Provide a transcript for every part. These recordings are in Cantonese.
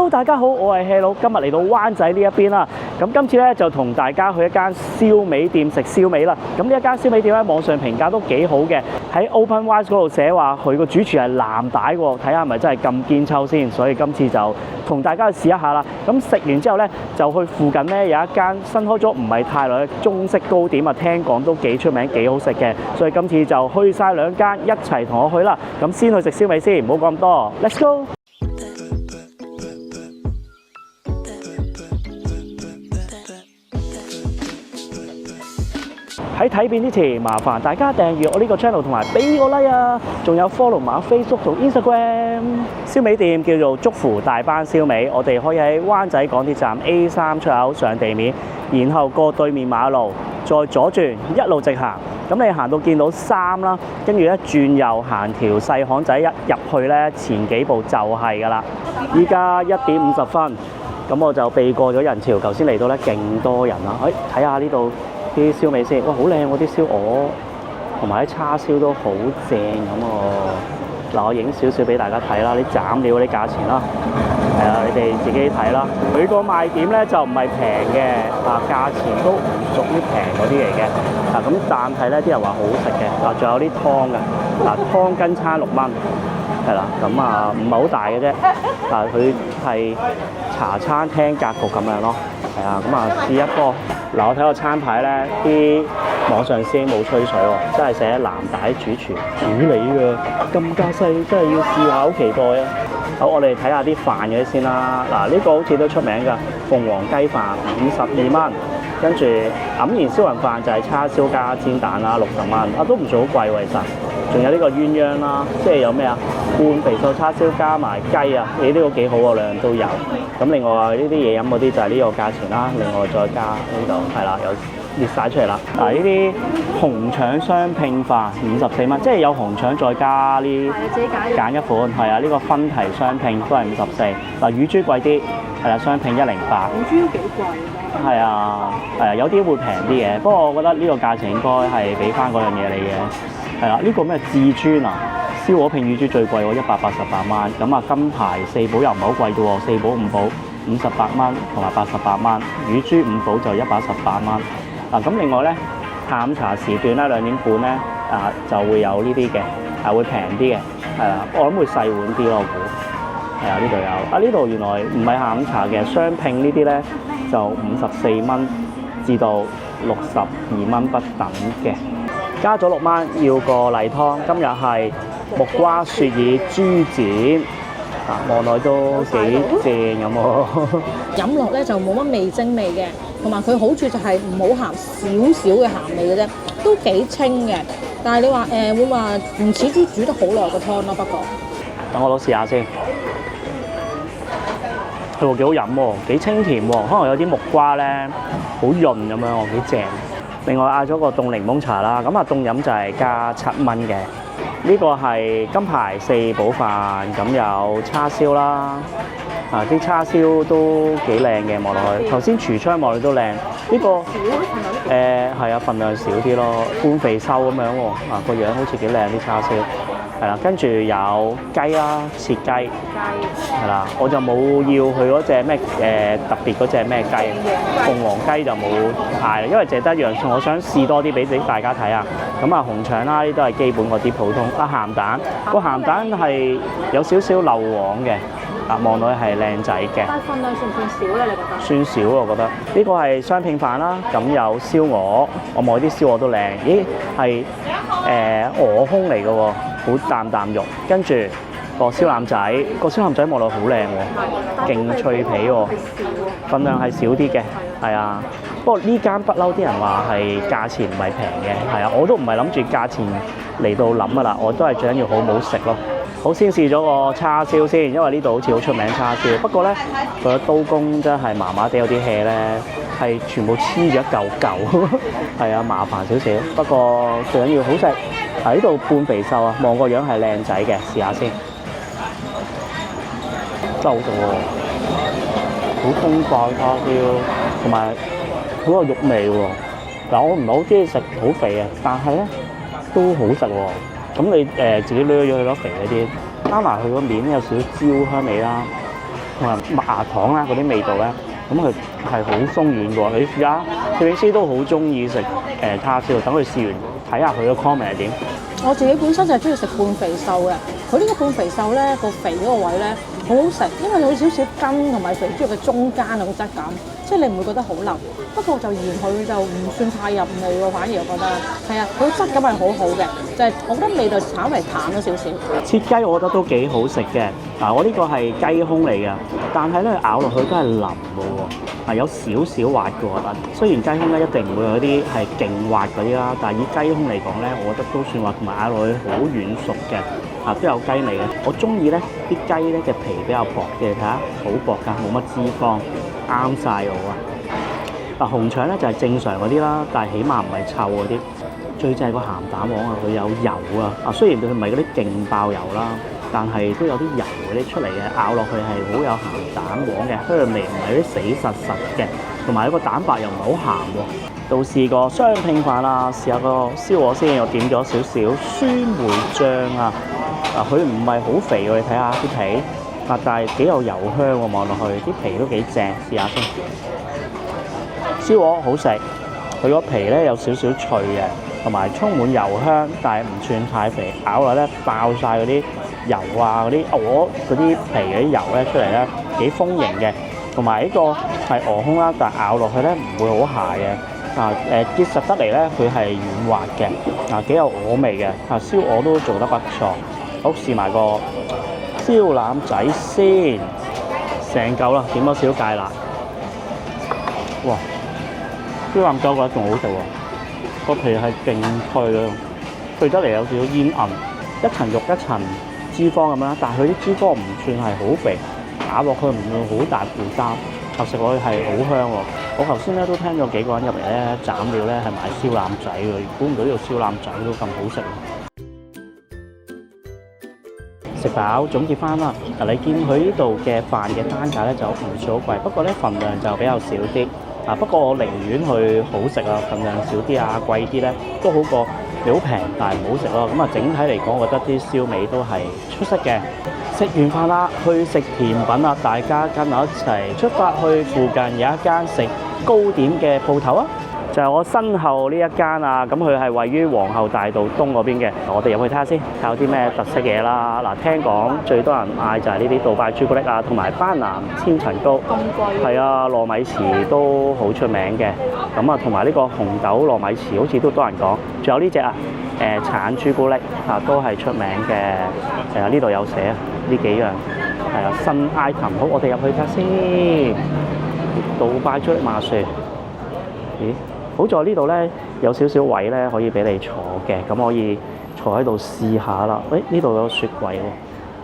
Hello， 大家好，我係 Hea 佬，今日嚟到灣仔呢一邊啦。咁今次咧就同大家去一間燒味店食燒味啦。咁呢一間燒味店咧，網上評價都幾好嘅，喺 OpenRice 嗰度寫話佢個主廚係藍帶喎，睇下係咪真係咁堅抽先。所以今次就同大家去試一下啦。咁食完之後咧，就去附近咧有一間新開咗唔係太耐嘅中式糕點啊，聽講都幾出名、幾好食嘅。所以今次就去晒兩間一齊同我去啦。咁先去食燒味先，唔好講咁多 ，Let's go！喺睇片之前，麻煩大家訂閱我呢個 channel 同埋俾個 like 啊！仲有 follow 埋 Facebook 同 Instagram。燒味店叫做祝福大班燒味，我哋可以喺灣仔港鐵站 A3 出口上地面，然後過對面馬路，再左轉一路直行。咁你行到見到3啦，跟住咧轉右行條細巷仔一入去咧，前幾步就係㗎啦。依家1點50分，咁我就避過咗人潮。頭先嚟到咧勁多人啦，睇下呢度啲燒味先，哇好靚喎！啲燒鵝同埋啲叉燒都好正咁喎。嗱，我影少少俾大家睇啦，啲斬料嗰啲價錢啦，係啊，你哋自己睇啦。佢個賣點咧就唔係平嘅，價錢都唔屬於平嗰啲嚟嘅。咁但係咧啲人話好食嘅。仲有啲湯嘅，湯跟餐6蚊，係啦，咁唔係好大嘅啫。但係佢係茶餐廳格局咁樣咯，係啊，試一個。嗱，我睇個餐牌咧，啲網上師兄冇吹水喎，真係寫藍帶主廚煮你㗎，咁架勢真係要試下，好期待啊！好，我哋睇下啲飯嘅先啦。嗱，呢個好似都出名㗎，鳳凰雞飯52蚊，跟住黯然銷魂飯就係叉燒加煎蛋啦，60蚊，都唔算好貴喎其實。仲有呢個鴛鴦啦，即係有咩啊？半肥瘦叉燒加埋雞啊，呢個幾好喎，兩樣都有。咁另外呢啲嘢飲嗰啲就係呢個價錢啦，另外再加呢度係啦，有列晒出嚟啦。嗱，呢啲紅腸雙拼飯54蚊，即係有紅腸再加呢揀一款，係啊，呢個分蹄雙拼都係54。嗱，乳豬貴啲，係啦，雙拼108。乳豬都幾貴。係啊，有啲會平啲嘅，不過我覺得呢個價錢應該係俾翻嗰樣嘢你嘅。係啦，呢個咩至尊啊？燒鵝拼乳豬最貴喎，188蚊。咁金牌4寶又唔係好貴嘅喎，4寶5寶58蚊同埋88蚊，乳豬5寶就118蚊。咁另外咧，下午茶時段咧2點半咧就會有呢啲嘅，會平啲嘅，係啦，我諗會細碗啲咯，我估。係啊，呢度有呢度原來唔係下午茶嘅，雙拼呢啲咧就54蚊至到62蚊不等嘅。加咗6蚊，要個例湯。今日係木瓜雪耳豬展，望落都幾正咁喎。飲落咧就冇乜味精味嘅，同埋佢好處就係唔好鹹，少少嘅鹹味嘅啫，都幾清嘅。但係你話會話唔似豬煮得好耐個湯咯，不過。等我攞試下先。佢喎幾好飲喎，幾清甜喎，可能有啲木瓜咧好潤咁樣喎，幾正。另外嗌咗個凍檸檬茶啦，咁凍飲就係加7蚊嘅。呢個係金牌4寶飯，咁有叉燒啦，啲叉燒都幾靚嘅，望落去。頭先櫥窗望落都靚。呢個係啊，份量少啲咯，半肥瘦咁樣喎，個樣好似幾靚啲叉燒。係啦，跟住有雞啦，切雞，係啦，我就冇要佢嗰隻咩特別嗰隻咩雞，鳳凰雞就冇嗌，因為淨係得一樣餸，我想試多啲俾大家睇下。咁紅腸啦，呢都係基本嗰啲普通。鹹蛋，個鹹蛋係有少少漏黃嘅，望落去係靚仔嘅。但係份量算唔算少咧？你覺得？算少我覺得。呢個係雙拼飯啦，咁有燒鵝，我望啲燒鵝都靚，咦係鵝胸嚟嘅喎。好啖啖肉，跟住個燒腩仔望落好靚喎，勁脆皮喎，份量係少啲嘅，係啊。不過呢間不嬲啲人話係價錢唔係平嘅，係啊，我都唔係諗住價錢嚟到諗噶啦，我都係最緊要好唔好食咯。好，先試咗個叉燒先，因為呢度好似好出名叉燒，不過咧佢個刀工真係麻麻地，有啲 hea 咧係全部黐住一嚿嚿，係啊，麻煩少少。不過最緊要好食。喺度半肥瘦啊，望個樣係靚仔嘅，試下先。真係好食喎，好鬆化叉燒，同埋好有肉味喎。嗱，我唔係好中意食好肥嘅，但係咧都好食喎。咁你自己掠咗佢咯，肥嗰啲，加埋佢個面有少少焦香味啦，同埋麥芽糖啦嗰啲味道咧，咁佢係好鬆軟嘅喎。你試下，攝影師都好中意食叉燒，等佢試完睇下佢個 comment 係點。我自己本身就係中意食半肥瘦嘅，佢呢個半肥瘦咧個肥嗰個位咧好好食，因為有少少筋同埋肥豬肉嘅中間嗰個質感，即係你唔會覺得好腍。不過就嫌佢就唔算太入味喎，反而我覺得係啊，佢個質感係好好嘅，就係我覺得味道稍微淡咗少少。切雞我覺得都幾好食嘅。嗱，我呢個係雞胸嚟嘅，但係咧咬落去都係腍嘅喎，有少少滑嘅我覺得。雖然雞胸咧一定唔會有啲係勁滑嗰啲啦，但係以雞胸嚟講咧，我覺得都算滑，同埋咬落去好軟熟嘅，都有雞味嘅。我中意咧啲雞咧嘅皮比較薄嘅，睇下好薄㗎，冇乜脂肪，啱晒我啊！嗱，紅腸咧就係正常嗰啲啦，但係起碼唔係臭嗰啲。最正係個鹹蛋黃啊，佢有油啊！雖然佢唔係嗰啲勁爆油啦，但係都有啲油嗰啲出嚟嘅，咬落去係好有鹹蛋黃嘅，香味唔係啲死實實嘅，同埋個蛋白又唔係好鹹喎。到試個雙拼飯啦，試下個燒鵝先，我點咗少少酸梅醬啊！佢唔係好肥喎，你睇下啲皮，但係幾有油香喎，望落去啲皮都幾正，試下先。燒鵝好食，佢個皮咧有少少脆嘅，同埋充滿油香，但係唔算太肥，咬落咧爆晒嗰啲油啊，嗰啲鵝嗰啲皮嗰啲油咧出嚟咧幾豐盈嘅，同埋呢個係鵝胸啦，但係咬落去咧唔會好鞋嘅。結實得嚟咧，佢係軟滑嘅，幾有鵝味嘅。燒鵝都做得不錯。好，試埋個燒腩仔先，成嚿啦，點咗少芥辣。哇！燒腩鳩覺得仲好食喎，個皮係勁脆嘅，脆得嚟有少少煙韌，一層肉一層脂肪咁樣，但係佢啲脂肪唔算係好肥，咬落去唔會好大負擔。食落去係好香喎！我頭先咧都聽咗幾個人入嚟咧斬料咧係買燒腩仔喎，估唔到呢個燒腩仔都咁好食。食飽總結翻啦，嗱你見佢呢度嘅飯嘅單價咧就唔算好貴，不過咧份量就比較少啲。不過我寧願去好食啊，份量少啲啊，貴啲咧都好過你好平但係唔好食咯。咁整體嚟講，我覺得啲燒味都係出色嘅。食完飯啦，去食甜品啦！大家跟我一齊出發去附近有一間食糕點嘅鋪頭啊！就係我身後呢一間啊，咁佢係位於皇后大道東嗰邊嘅。我哋入去睇下先，睇下有啲咩特色嘢啦。嗱，聽講最多人嗌就係呢啲杜拜朱古力啊，同埋班蘭千層糕。咁貴？係啊，糯米糍都好出名嘅。咁啊，同埋呢個紅豆糯米糍好似都多人講。仲有呢隻啊，橙朱古力都係出名嘅。呢度有寫啊。呢幾樣係啊，新 item。好，我哋入去睇下先。杜拜朱古力麻薯，咦？好在呢度咧有少少位咧可以俾你坐嘅，咁可以坐喺度試下啦。呢度有雪櫃喎，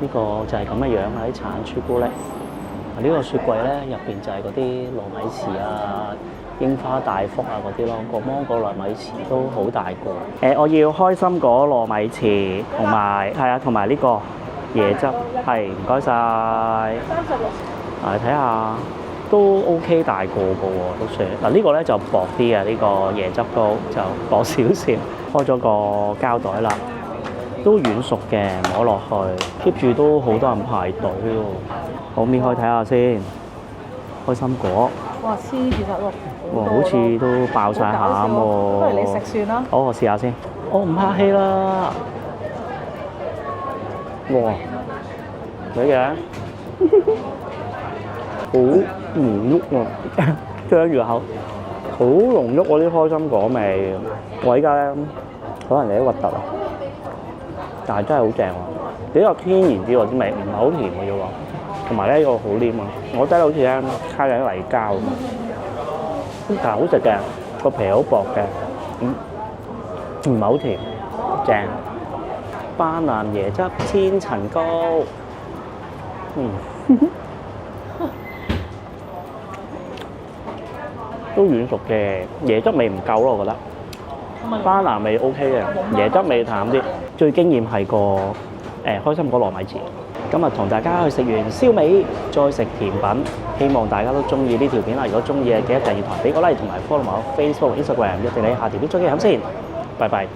呢個就係咁嘅樣啊，啲橙朱古力。呢個雪櫃咧入邊就係嗰啲糯米糍啊、櫻花大福啊嗰啲咯。個芒果糯米糍都好大個。我要開心果糯米糍，同埋係啊，同埋呢個椰汁，係唔該晒。嚟睇下都 OK 大個嘅喎，都算。嗱呢個咧就薄啲嘅，呢個椰汁糕就薄少少。開咗個膠袋啦，都軟熟嘅，摸落去 keep 住都好多人排隊喎。好，搣開睇下先。開心果。哇，黐住實喎。哇，好似都爆晒餡喎。不如你食算啦。好，我試下先。我唔客氣啦。哇！咁樣好濃郁喎，張住口好濃郁嗰啲開心果味。我依家咧可能有啲核突啊，但係真係好正喎，比較天然啲喎啲味，唔係好甜嘅啫喎。同埋咧呢個好黏啊，我覺得好似咧卡緊泥膠咁，但係好食嘅，個皮好薄嘅，唔係好甜，正。班蘭椰汁千層糕，都軟熟嘅，椰汁味唔夠咯，我覺得。班蘭味 OK 嘅，椰汁味淡啲。最驚豔係個開心果糯米糍。今日同大家去食完燒味，再食甜品，希望大家都中意呢條片啦。如果中意嘅記得訂閱台，俾個 like 同埋 follow 埋我 Facebook、Instagram，約定你下條片再見，咁先，拜拜。